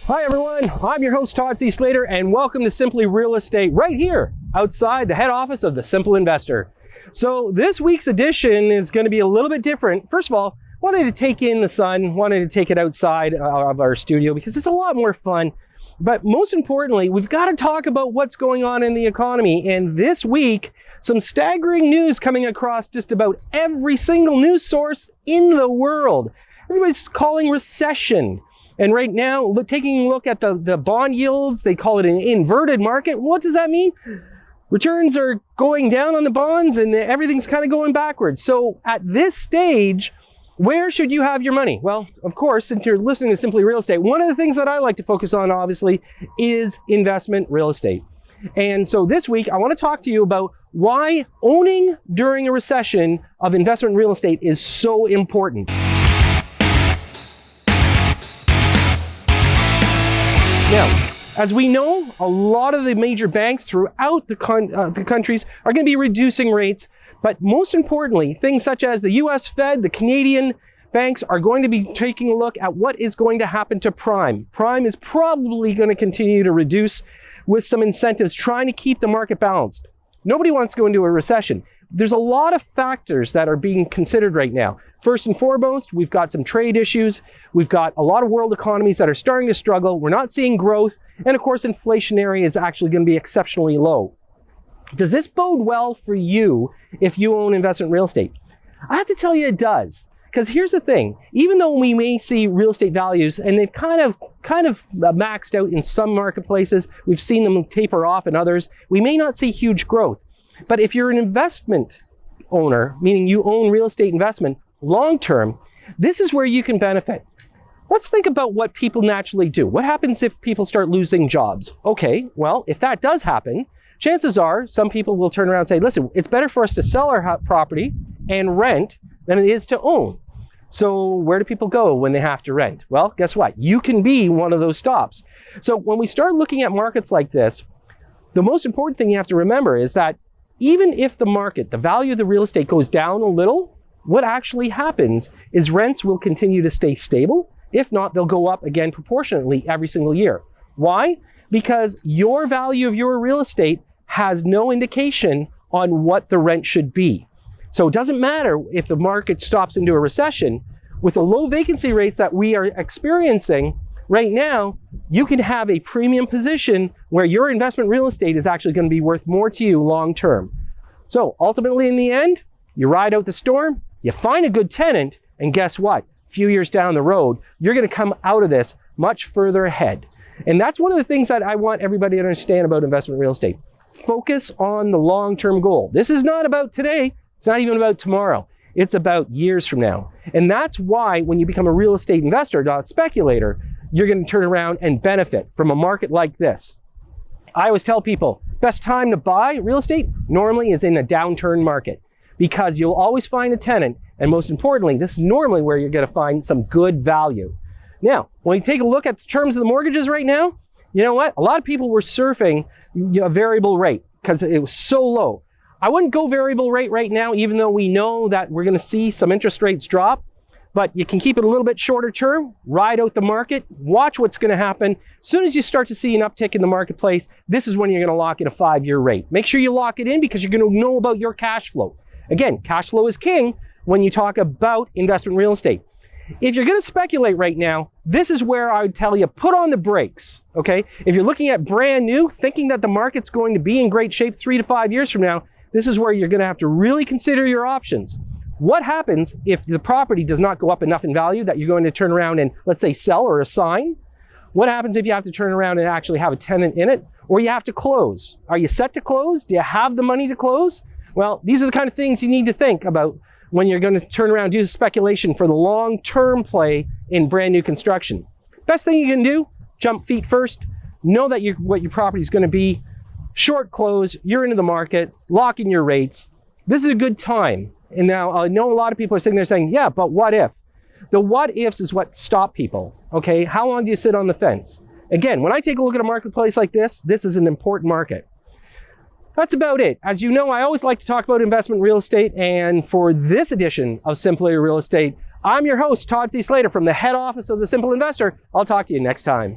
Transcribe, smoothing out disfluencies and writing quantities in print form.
Hi everyone, I'm your host Todd Slater, and welcome to Simply Real Estate right here outside the head office of the Simple Investor. So this week's edition is going to be a little bit different. First of all, wanted to take in the sun, wanted to take it outside of our studio because it's a lot more fun. But most importantly, we've got to talk about what's going on in the economy. And this week, some staggering news coming across just about every single news source in the world. Everybody's calling recession. And right now, taking a look at the bond yields, they call it an inverted market. What does that mean? Returns are going down on the bonds and everything's kind of going backwards. So at this stage, where should you have your money? Well, of course, since you're listening to Simply Real Estate, one of the things that I like to focus on, obviously, is investment real estate. And so this week, I want to talk to you about why owning during a recession of investment real estate is so important. Now, as we know, a lot of the major banks throughout the countries are going to be reducing rates. But most importantly, things such as the US Fed, the Canadian banks are going to be taking a look at what is going to happen to prime. Prime is probably going to continue to reduce with some incentives, trying to keep the market balanced. Nobody wants to go into a recession. There's a lot of factors that are being considered right now. First and foremost, we've got some trade issues. We've got a lot of world economies that are starting to struggle. We're not seeing growth. And of course, inflationary is actually going to be exceptionally low. Does this bode well for you if you own investment real estate? I have to tell you it does. Because here's the thing, even though we may see real estate values and they've kind of maxed out in some marketplaces, we've seen them taper off in others, we may not see huge growth. But if you're an investment owner, meaning you own real estate investment long-term, this is where you can benefit. Let's think about what people naturally do. What happens if people start losing jobs? Okay, well, if that does happen, chances are some people will turn around and say, listen, it's better for us to sell our property and rent than it is to own. So where do people go when they have to rent? Well, guess what? You can be one of those stops. So when we start looking at markets like this, the most important thing you have to remember is that even if the market, the value of the real estate goes down a little, what actually happens is rents will continue to stay stable. If not, they'll go up again proportionately every single year. Why? Because your value of your real estate has no indication on what the rent should be. So it doesn't matter if the market stops into a recession. With the low vacancy rates that we are experiencing right now, you can have a premium position where your investment real estate is actually going to be worth more to you long term. So ultimately, in the end, you ride out the storm, you find a good tenant, and guess what? A few years down the road, you're going to come out of this much further ahead. And that's one of the things that I want everybody to understand about investment real estate. Focus on the long-term goal. This is not about today. It's not even about tomorrow. It's about years from now. And that's why when you become a real estate investor, not a speculator, you're going to turn around and benefit from a market like this. I always tell people, best time to buy real estate normally is in a downturn market because you'll always find a tenant. And most importantly, this is normally where you're going to find some good value. Now, when you take a look at the terms of the mortgages right now, you know what? A lot of people were surfing a variable rate because it was so low. I wouldn't go variable rate right now, even though we know that we're going to see some interest rates drop. But you can keep it a little bit shorter term, ride out the market, watch what's going to happen. As soon as you start to see an uptick in the marketplace, this is when you're going to lock in a 5-year rate. Make sure you lock it in because you're going to know about your cash flow. Again, cash flow is king when you talk about investment real estate. If you're going to speculate right now, this is where I would tell you, put on the brakes, okay? If you're looking at brand new, thinking that the market's going to be in great shape 3 to 5 years from now, this is where you're going to have to really consider your options. What happens if the property does not go up enough in value that you're going to turn around and, let's say, sell or assign? What happens if you have to turn around and actually have a tenant in it? Or you have to close? Are you set to close? Do you have the money to close? Well, these are the kind of things you need to think about when you're going to turn around and do speculation for the long-term play in brand new construction. Best thing you can do, jump feet first, know that what your property is going to be, short close, you're into the market, lock in your rates. This is a good time. And now I know a lot of people are sitting there saying, yeah, but what if? The what ifs is what stop people, okay? How long do you sit on the fence? Again, when I take a look at a marketplace like this is an important market. That's about it. As you know, I always like to talk about investment real estate. And for this edition of Simply Real Estate, I'm your host, Todd Slater from the head office of the Simple Investor. I'll talk to you next time.